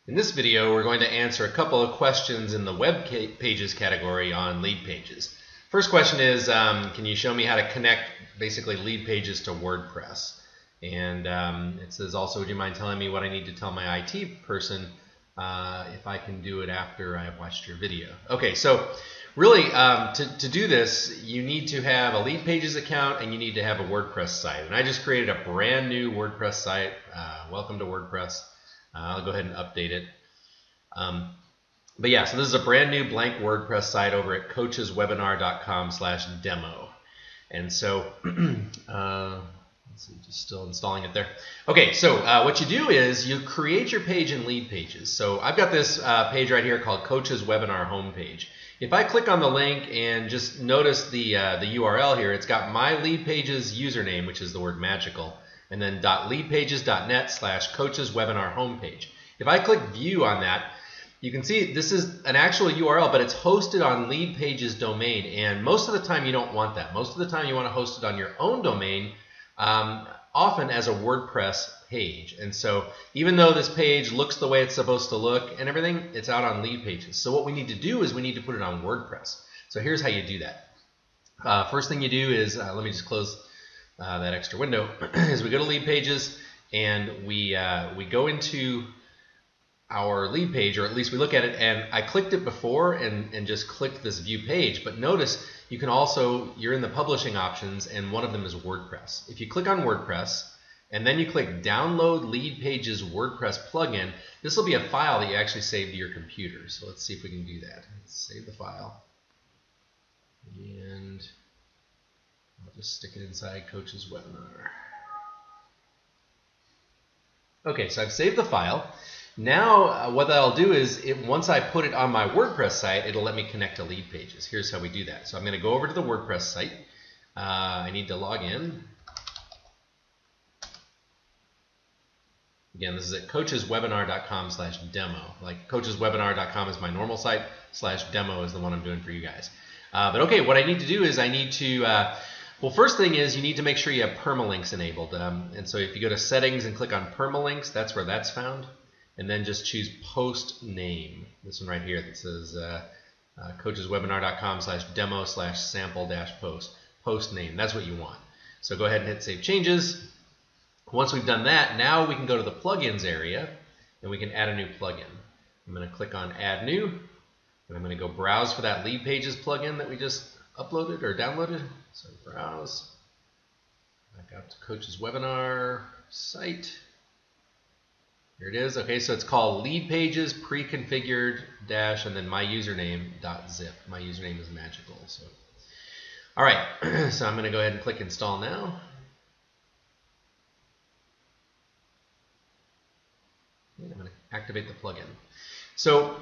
In this video, we're going to answer a couple of questions in the web pages category on lead pages. First question is, can you show me how to connect basically lead pages to WordPress? And it says also, would you mind telling me what I need to tell my IT person if I can do it after I have watched your video? Okay, so really to do this, you need to have a lead pages account and you need to have a WordPress site. And I just created a brand new WordPress site. Welcome to WordPress. I'll go ahead and update it. But yeah, so this is a brand new blank WordPress site over at coacheswebinar.com/demo. And so, let's see, just still installing it there. Okay, so what you do is you create your page in lead pages. So I've got this page right here called Coaches Webinar Homepage. If I click on the link and just notice the URL here, it's got my lead pages username, which is the word magical, and then .leadpages.net/coacheswebinar homepage. If I click view on that, you can see this is an actual URL, but it's hosted on lead pages domain, and most of the time you don't want that. Most of the time you want to host it on your own domain, often as a WordPress page. And so even though this page looks the way it's supposed to look and everything, it's out on lead pages. So what we need to do is we need to put it on WordPress. So here's how you do that. First thing you do is, let me just close that extra window, is we go to lead pages and we go into our lead page, or at least we look at it, and I clicked it before and just clicked this view page, but notice you can also, you're in the publishing options and one of them is WordPress. If you click on WordPress and then you click download lead pages WordPress plugin, this will be a file that you actually save to your computer. So let's see if we can do that. Let's save the file and I'll just stick it inside Coach's Webinar. Okay, so I've saved the file. Now what I'll do is, once I put it on my WordPress site, it'll let me connect to lead pages. Here's how we do that. So I'm going to go over to the WordPress site. I need to log in. Again, this is at coacheswebinar.com/demo. Like coacheswebinar.com is my normal site, /demo is the one I'm doing for you guys. But okay, what I need to do is I need to, well, first thing is you need to make sure you have permalinks enabled. And so if you go to settings and click on permalinks, that's where that's found. And then just choose post name. This one right here that says coacheswebinar.com/demo/sample-post. Post name, that's what you want. So go ahead and hit save changes. Once we've done that, now we can go to the plugins area and we can add a new plugin. I'm going to click on add new, and I'm going to go browse for that lead pages plugin that we just uploaded or downloaded. So browse, back up to Coach's Webinar site. Here it is. Okay, so it's called lead pages pre-configured dash and then my username.zip. My username is magical. So, all right, so I'm going to go ahead and click install now. I'm going to activate the plugin. So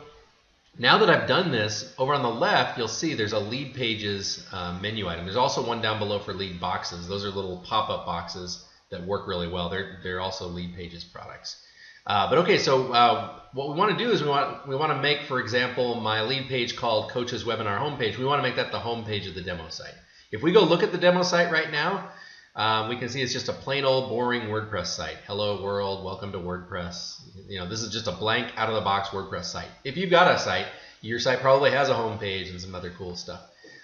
now that I've done this, over on the left, you'll see there's a lead pages menu item. There's also one down below for lead boxes. Those are little pop-up boxes that work really well. They're also lead pages products. But okay, so what we want to do is we want to make, for example, my lead page called Coach's Webinar Homepage. We want to make that the homepage of the demo site. If we go look at the demo site right now, we can see it's just a plain old boring WordPress site. Hello world, welcome to WordPress. You know, this is just a blank out of the box WordPress site. If you've got a site, your site probably has a homepage and some other cool stuff.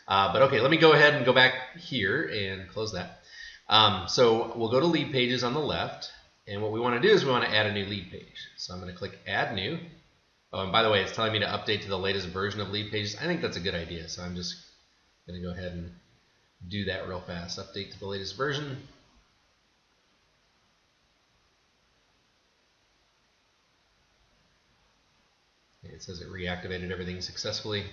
But okay, let me go ahead and go back here and close that. So we'll go to lead pages on the left. And what we want to do is we want to add a new lead page. So I'm going to click add new. Oh, and by the way, it's telling me to update to the latest version of lead pages. I think that's a good idea. So I'm just going to go ahead and do that real fast. Update to the latest version. Okay, it says it reactivated everything successfully.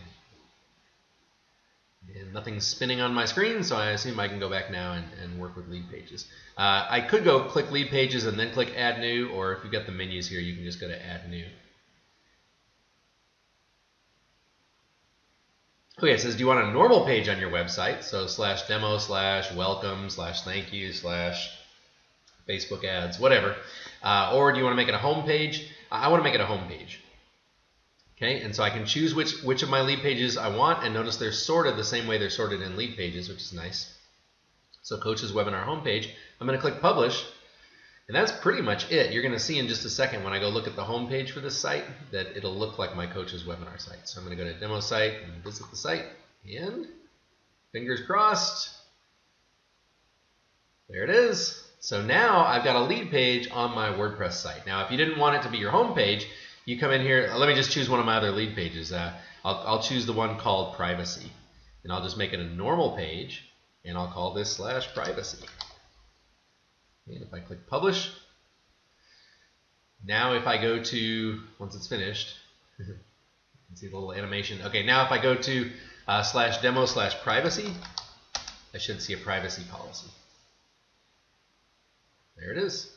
And nothing's spinning on my screen, so I assume I can go back now and work with lead pages. I could go click lead pages and then click add new, or if you've got the menus here, you can just go to add new. Okay, it says, do you want a normal page on your website? So /demo, /welcome, /thank you, /Facebook ads, whatever. Or do you want to make it a home page? I want to make it a home page. Okay, and so I can choose which of my lead pages I want, and notice they're sorted the same way they're sorted in lead pages, which is nice. So Coach's Webinar homepage, I'm going to click publish, And that's pretty much it. You're going to see in just a second when I go look at the home page for this site that it'll look like my coach's webinar site. So I'm going to go to demo site and visit the site, and fingers crossed, there it is. So now I've got a lead page on my WordPress site. Now if you didn't want it to be your home page, you come in here. Let me just choose one of my other lead pages. I'll choose the one called privacy, and I'll just make it a normal page, and I'll call this /privacy. And if I click publish, now if I go to, once it's finished, you can see the little animation. Okay, now if I go to /demo/privacy, I should see a privacy policy. There it is.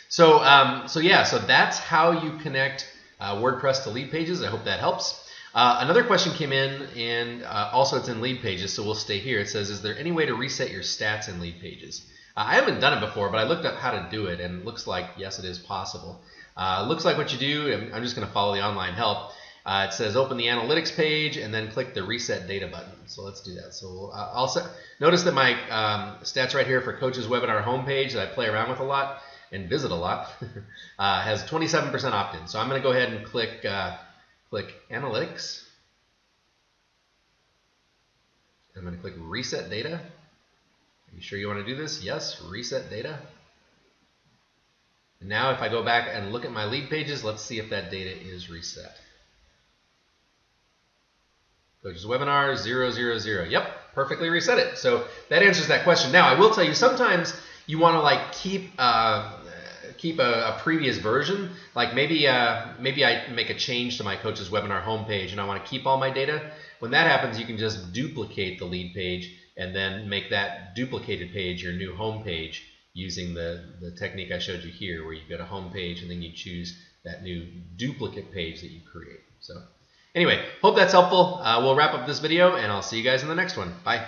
So that's how you connect WordPress to lead pages. I hope that helps. Another question came in, and also it's in lead pages, so we'll stay here. It says, is there any way to reset your stats in lead pages? I haven't done it before, but I looked up how to do it, and it looks like, yes, it is possible. Looks like what you do, I'm just going to follow the online help. It says open the analytics page and then click the reset data button. So let's do that. So notice that my stats right here for Coach's Webinar homepage that I play around with a lot and visit a lot has 27% opt-in. So I'm going to go ahead and click analytics. I'm going to click reset data. Are you sure you want to do this? Yes, reset data. And now if I go back and look at my lead pages, let's see if that data is reset. Coach's Webinar 000. Yep, perfectly reset it. So that answers that question. Now I will tell you, sometimes you want to like keep a previous version. Like maybe I make a change to my Coach's Webinar homepage and I want to keep all my data. When that happens, you can just duplicate the lead page and then make that duplicated page your new home page using the technique I showed you here, where you go to home page and then you choose that new duplicate page that you create. So anyway, hope that's helpful. We'll wrap up this video and I'll see you guys in the next one. Bye.